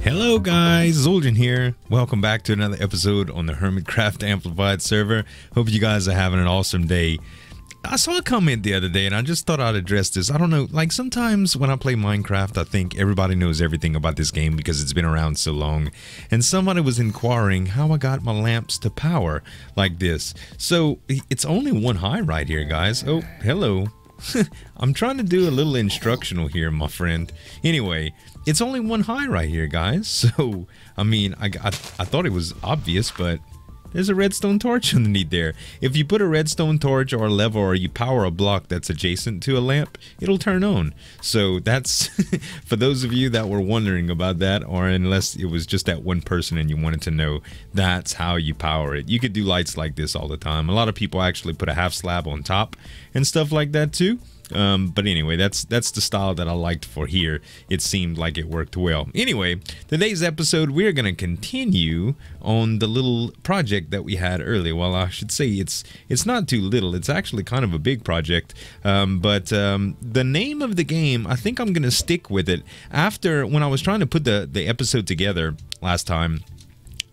Hello guys, Zueljin here. Welcome back to another episode on the Hermitcraft Amplified server. Hope you guys are having an awesome day. I saw a comment the other day and I just thought I'd address this. I don't know, like sometimes when I play Minecraft, I think everybody knows everything about this game because it's been around so long. And somebody was inquiring how I got my lamps to power like this. So it's only one high right here, guys. Oh, hello. I'm trying to do a little instructional here, my friend. Anyway, it's only one high right here, guys. So, I mean, I thought it was obvious, but there's a redstone torch underneath there. If you put a redstone torch or a lever or you power a block that's adjacent to a lamp, it'll turn on. So that's, for those of you that were wondering about that, or unless it was just that one person and you wanted to know, that's how you power it. You could do lights like this all the time. A lot of people actually put a half slab on top and stuff like that too. But anyway, that's the style that I liked for here. It seemed like it worked well. Anyway, today's episode, we're going to continue on the little project that we had earlier. Well, I should say it's not too little. It's actually kind of a big project. But the name of the game, I think I'm going to stick with it. After, when I was trying to put the episode together last time,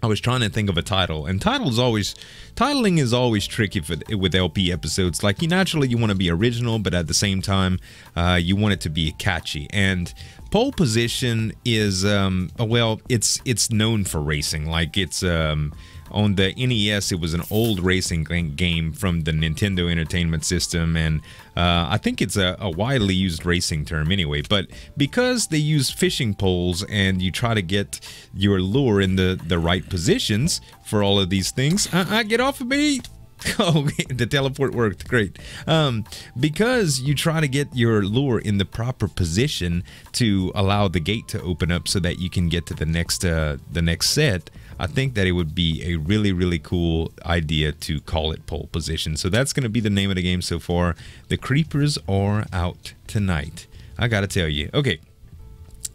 I was trying to think of a title, and titling is always tricky with LP episodes. Like, naturally you want to be original, but at the same time, you want it to be catchy. And pole position is, well, it's known for racing. Like, it's on the NES, it was an old racing game from the Nintendo Entertainment System, and I think it's a widely used racing term anyway. But because they use fishing poles and you try to get your lure in the right positions for all of these things, get off of me! Oh, the teleport worked, great. Because you try to get your lure in the proper position to allow the gate to open up so that you can get to the next set, I think that it would be a really, really cool idea to call it pole position. So that's going to be the name of the game so far. The creepers are out tonight, I gotta tell you. Okay,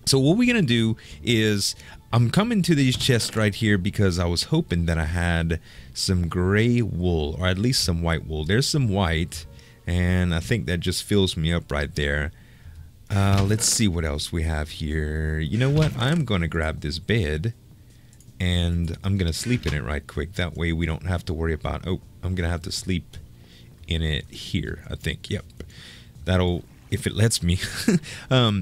so what we're going to do is, I'm coming to these chests right here because I was hoping that I had some gray wool, or at least some white wool. There's some white, and I think that just fills me up right there. Let's see what else we have here. You know what? I'm going to grab this bed, and I'm going to sleep in it right quick. That way we don't have to worry about, oh, I'm going to have to sleep in it here, I think. Yep. That'll, if it lets me.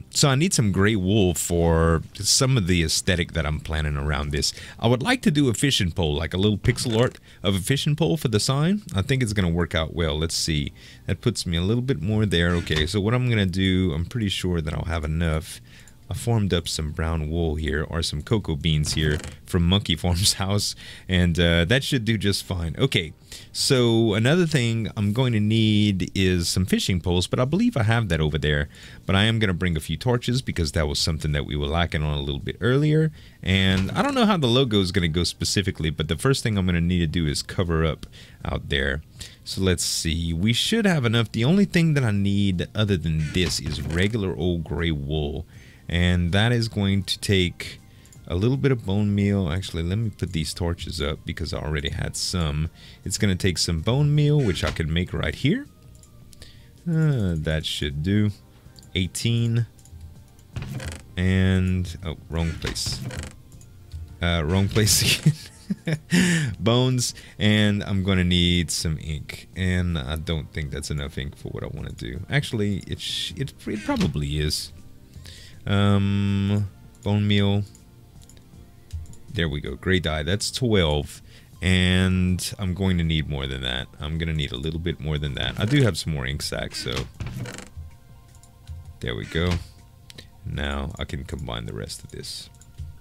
So I need some gray wool for some of the aesthetic that I'm planning around this. I would like to do a fishing pole, like a little pixel art of a fishing pole for the sign. I think it's going to work out well. Let's see. That puts me a little bit more there. Okay, so what I'm going to do, I'm pretty sure that I'll have enough. I formed up some brown wool here, or some cocoa beans here from Monkey Farm's house, and that should do just fine. Okay, so another thing I'm going to need is some fishing poles, but I believe I have that over there. But I am going to bring a few torches because that was something that we were lacking on a little bit earlier. And I don't know how the logo is going to go specifically, but the first thing I'm going to need to do is cover up out there. So let's see, we should have enough. The only thing that I need other than this is regular old gray wool. And that is going to take a little bit of bone meal. Actually, let me put these torches up because I already had some. It's going to take some bone meal, which I can make right here. That should do. 18. And, oh, wrong place. Wrong place again. Bones. And I'm going to need some ink. And I don't think that's enough ink for what I want to do. Actually, it probably is. Bone meal. There we go. Gray dye. That's 12. And I'm going to need more than that. I'm going to need a little bit more than that. I do have some more ink sacks, so there we go. Now I can combine the rest of this.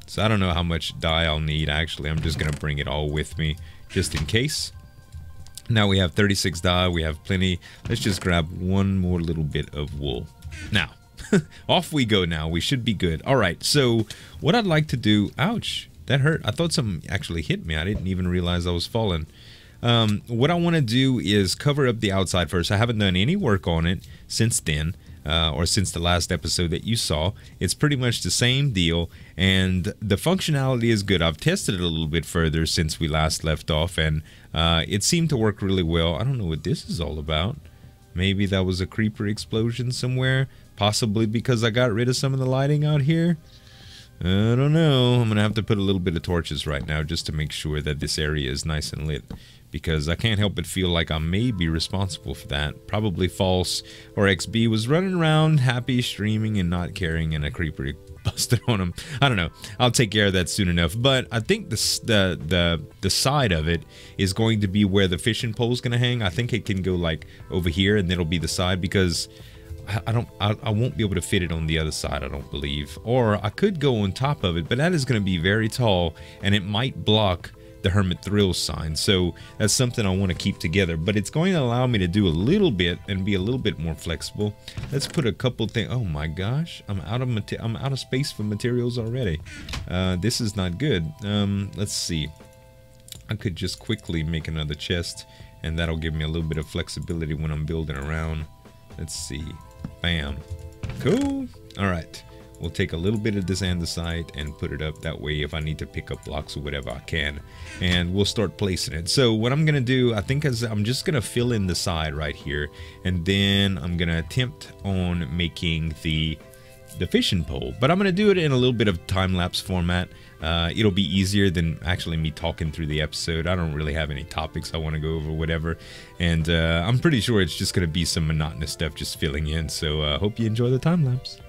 So I don't know how much dye I'll need. Actually, I'm just going to bring it all with me just in case. Now we have 36 dye. We have plenty. Let's just grab one more little bit of wool. Now, off we go now. We should be good. All right, so what I'd like to do... Ouch, that hurt. I thought something actually hit me. I didn't even realize I was falling. What I want to do is cover up the outside first. I haven't done any work on it since then, or since the last episode that you saw. It's pretty much the same deal, and the functionality is good. I've tested it a little bit further since we last left off, and it seemed to work really well. I don't know what this is all about. Maybe that was a creeper explosion somewhere. Possibly because I got rid of some of the lighting out here. I don't know. I'm gonna have to put a little bit of torches right now just to make sure that this area is nice and lit, because I can't help but feel like I may be responsible for that. Probably false, or XB was running around happy, streaming, and not caring, and a creeper busted on him. I don't know. I'll take care of that soon enough. But I think the side of it is going to be where the fishing pole is gonna hang. I think it can go like over here, and it'll be the side, because I won't be able to fit it on the other side, I don't believe. Or I could go on top of it, but that is going to be very tall, and it might block the Hermit Thrill sign. So that's something I want to keep together, but it's going to allow me to do a little bit and be a little bit more flexible. Let's put a couple things. Oh my gosh, I'm out of space for materials already. This is not good. Let's see. I could just quickly make another chest, and that'll give me a little bit of flexibility when I'm building around. Let's see. Bam. Cool. All right. We'll take a little bit of this andesite and put it up. That way, if I need to pick up blocks or whatever, I can. And we'll start placing it. So what I'm going to do, I think, is I'm just going to fill in the side right here. And then I'm going to attempt on making the fishing pole. But I'm going to do it in a little bit of time-lapse format. It'll be easier than actually me talking through the episode. I don't really have any topics I want to go over, whatever. And I'm pretty sure it's just going to be some monotonous stuff just filling in. So hope you enjoy the time-lapse.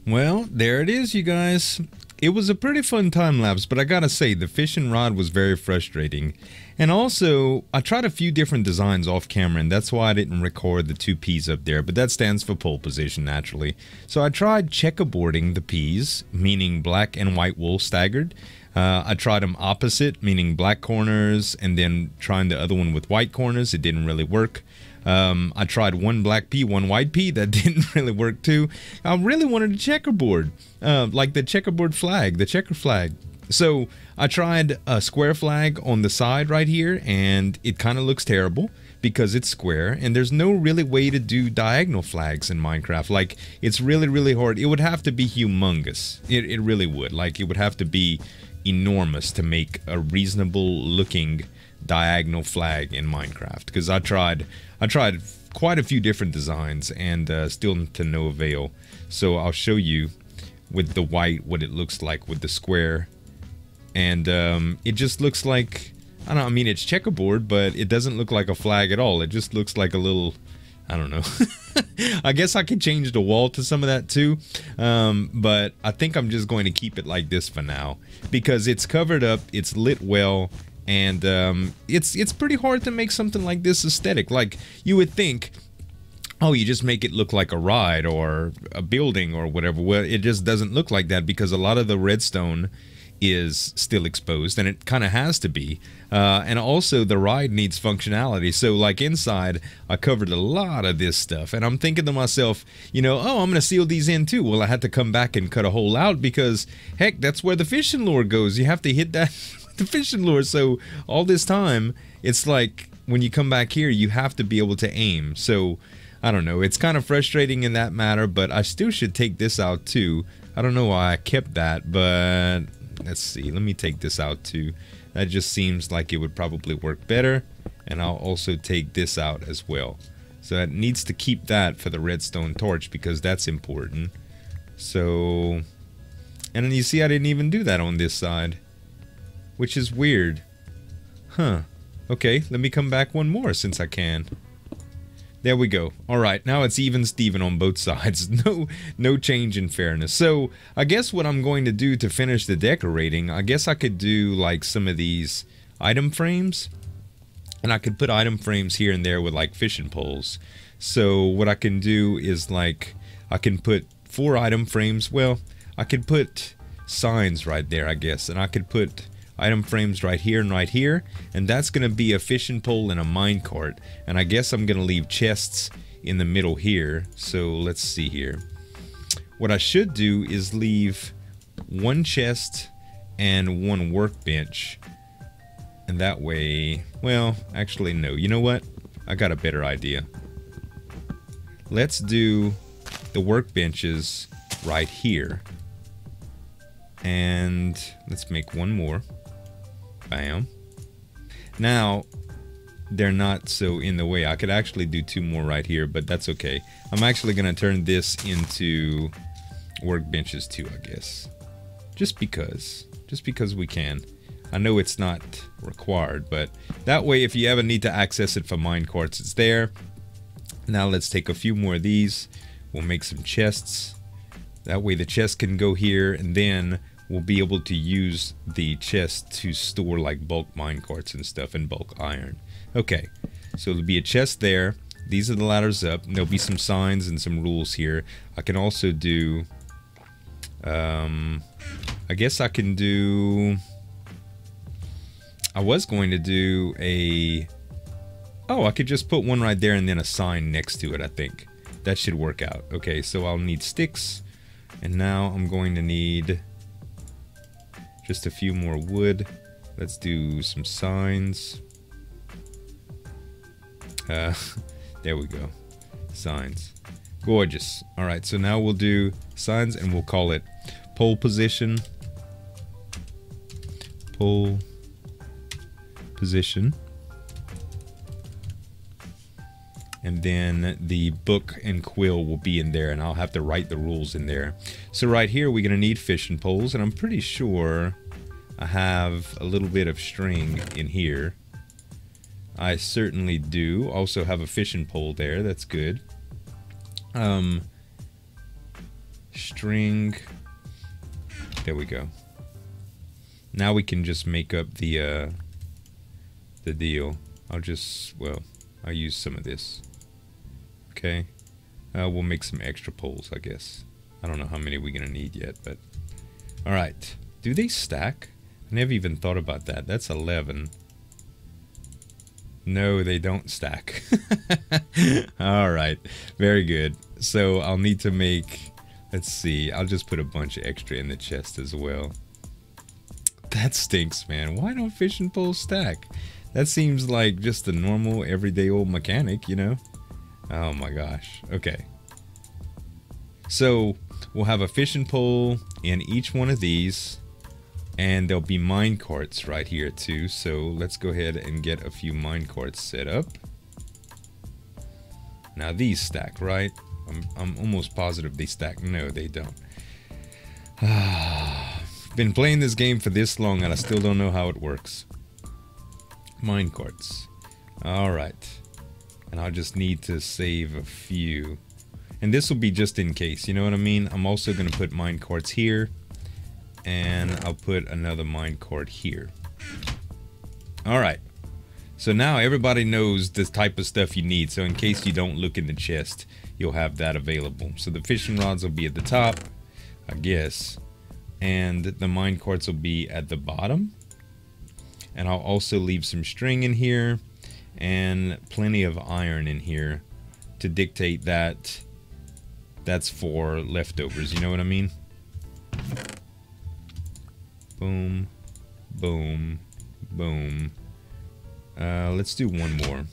Well, there it is, you guys. it was a pretty fun time lapse, but I gotta say, the fishing rod was very frustrating. And also, I tried a few different designs off camera, and that's why I didn't record the 2 P's up there, but that stands for pole position, naturally. So I tried checkerboarding the P's, meaning black and white wool staggered. I tried them opposite, meaning black corners, and then trying the other one with white corners. It didn't really work. I tried 1 black P, 1 white P. That didn't really work too. I really wanted a checkerboard, like the checkerboard flag, the checker flag. So I tried a square flag on the side right here, and it kind of looks terrible because it's square, and there's no really way to do diagonal flags in Minecraft. Like, it's really, really hard. It would have to be humongous. It really would. Like, it would have to be enormous to make a reasonable looking diagonal flag in Minecraft, because I tried quite a few different designs, and still to no avail. So I'll show you with the white what it looks like with the square, and it just looks like, I mean, it's checkerboard, but it doesn't look like a flag at all. It just looks like a little, I don't know. I guess I could change the wall to some of that too, but I think I'm just going to keep it like this for now, because it's covered up, it's lit well, and it's pretty hard to make something like this aesthetic. Like, you would think, oh, you just make it look like a ride or a building or whatever. Well, it just doesn't look like that, because a lot of the redstone is still exposed, and it kind of has to be, and also the ride needs functionality. So like inside, I covered a lot of this stuff, and I'm thinking to myself, you know, oh, I'm gonna seal these in too. Well, I had to come back and cut a hole out, because heck, that's where the fishing lure goes. You have to hit that with the fishing lure. So all this time, it's like when you come back here, you have to be able to aim. So I don't know, it's kind of frustrating in that matter, but I still should take this out too. I don't know why I kept that, but let's see, let me take this out too. That just seems like it would probably work better. And I'll also take this out as well. So it needs to keep that for the redstone torch, because that's important. So, and then you see I didn't even do that on this side, which is weird. Huh. Okay, let me come back one more since I can. There we go. Alright, now it's even Steven on both sides. No change in fairness. So, I guess what I'm going to do to finish the decorating, I guess I could do like some of these item frames. And I could put item frames here and there with like fishing poles. So, what I can do is like, I can put 4 item frames. Well, I could put signs right there, I guess. And I could put item frames right here, and that's gonna be a fishing pole and a minecart, and I guess I'm gonna leave chests in the middle here. So let's see here. What I should do is leave 1 chest and 1 workbench, and that way, well, actually no, you know what, I got a better idea. Let's do the workbenches right here, and let's make 1 more. Bam. Now, they're not so in the way. I could actually do 2 more right here, but that's okay. I'm actually going to turn this into workbenches too, I guess. Just because we can. I know it's not required, but that way if you ever need to access it for minecarts, it's there. Now let's take a few more of these. We'll make some chests. That way the chest can go here, and then we'll be able to use the chest to store like bulk minecarts and stuff, and bulk iron. Okay, so there'll be a chest there. These are the ladders up. There'll be some signs and some rules here. I can also do, I guess I can do, I was going to do a, oh, I could just put 1 right there and then a sign next to it, I think. That should work out. Okay, so I'll need sticks, and now I'm going to need just a few more wood. Let's do some signs. There we go. Signs. Gorgeous. Alright, so now we'll do signs, and we'll call it pole position. Pole position. And then the book and quill will be in there, and I'll have to write the rules in there. So right here we're gonna need fishing poles, and I'm pretty sure I have a little bit of string in here. I certainly do. Also have a fishing pole there. That's good. String. There we go. Now we can just make up the deal. I'll use some of this. Okay. We'll make some extra poles, I guess. I don't know how many we're gonna need yet, but... Alright. Do they stack? I never even thought about that. That's 11. No, they don't stack. Alright. Very good. So, I'll need to make... Let's see. I'll just put a bunch of extra in the chest as well. That stinks, man. Why don't fishing poles stack? That seems like just a normal, everyday old mechanic, you know? Oh my gosh. Okay. So, we'll have a fishing pole in each one of these. And there'll be mine carts right here too. So, let's go ahead and get a few mine carts set up. Now, these stack, right? I'm almost positive they stack. No, they don't. Been playing this game for this long and I still don't know how it works. Mine carts. Alright. And I'll just need to save a few. And this will be just in case, you know what I mean? I'm also going to put mine carts here. And I'll put another mine cart here. Alright. So now everybody knows the type of stuff you need. So in case you don't look in the chest, you'll have that available. So the fishing rods will be at the top, I guess. And the mine carts will be at the bottom. And I'll also leave some string in here. And plenty of iron in here to dictate that that's for leftovers. You know what I mean? Boom. Boom. Boom. Let's do one more.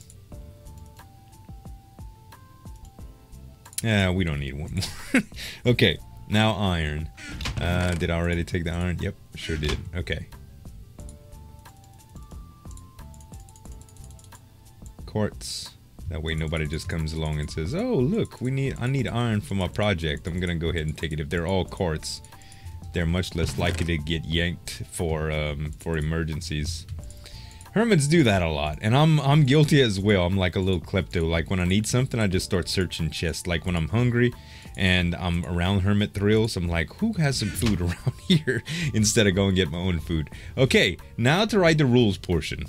We don't need one more. Okay, now iron. Did I already take the iron? Yep, sure did. Okay. Quartz. That way nobody just comes along and says, "Oh, look, I need iron for my project. I'm gonna go ahead and take it." If they're all quartz, they're much less likely to get yanked for emergencies. Hermits do that a lot, and I'm guilty as well. I'm like a little klepto. Like when I need something, I just start searching chests. Like when I'm hungry and I'm around hermit thrills, I'm like, who has some food around here? Instead of going get my own food. Okay, now to write the rules portion.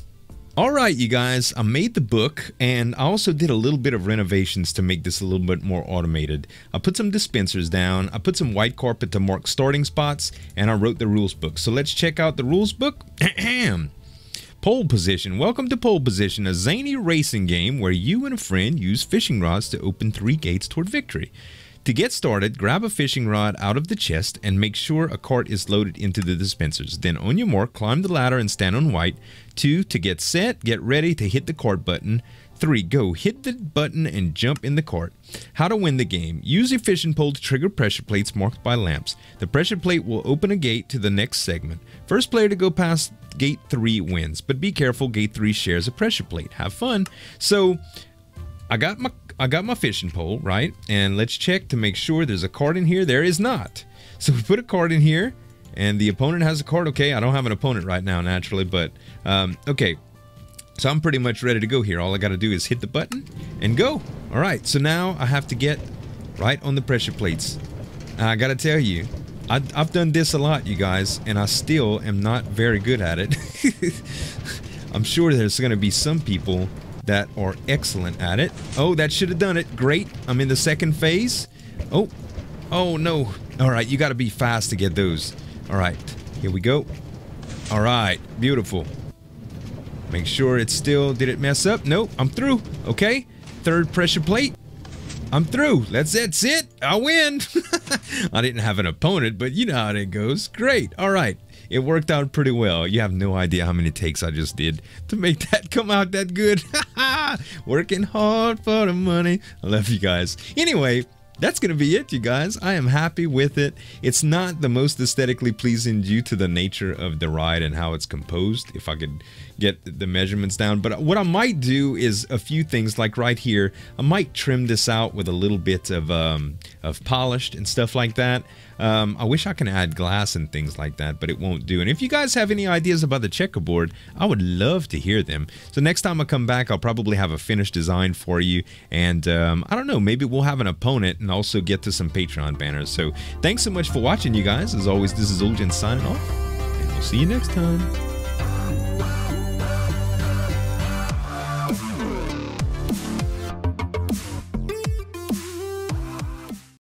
Alright, you guys, I made the book, and I also did a little bit of renovations to make this a little bit more automated. I put some dispensers down, I put some white carpet to mark starting spots, and I wrote the rules book. So let's check out the rules book. Pole position. Welcome to Pole Position, a zany racing game where you and a friend use fishing rods to open 3 gates toward victory. To get started, grab a fishing rod out of the chest and make sure a cart is loaded into the dispensers. Then on your mark, climb the ladder and stand on white. 2, to get set, get ready to hit the cart button. 3, go hit the button and jump in the cart. How to win the game. Use your fishing pole to trigger pressure plates marked by lamps. The pressure plate will open a gate to the next segment. First player to go past gate 3 wins, but be careful, gate 3 shares a pressure plate. Have fun. So, I got my fishing pole, right? And let's check to make sure there's a cart in here. There is not. So we put a cart in here, and the opponent has a cart. Okay, I don't have an opponent right now, naturally, but okay. So I'm pretty much ready to go here. All I got to do is hit the button and go. All right, so now I have to get right on the pressure plates. I got to tell you, I've done this a lot, you guys, and I still am not very good at it. I'm sure there's going to be some people that are excellent at it. Oh, that should have done it. Great. I'm in the second phase. Oh no. All right, you got to be fast to get those. All right, here we go. All right, beautiful. Make sure it's still, did it mess up? Nope, I'm through. Okay, 3rd pressure plate. I'm through. That's it. I win. I didn't have an opponent, but you know how it goes. Great. All right. It worked out pretty well. You have no idea how many takes I just did to make that come out that good. Working hard for the money. I love you guys. Anyway, that's going to be it, you guys. I am happy with it. It's not the most aesthetically pleasing due to the nature of the ride and how it's composed, if I could get the measurements down. But what I might do is a few things, like right here. I might trim this out with a little bit of polished and stuff like that. I wish I could add glass and things like that, but it won't do. And if you guys have any ideas about the checkerboard, I would love to hear them. So next time I come back, I'll probably have a finished design for you. And I don't know, maybe we'll have an opponent. and also get to some Patreon banners. So thanks so much for watching, you guys. As always, this is Zueljin signing off, and we'll see you next time.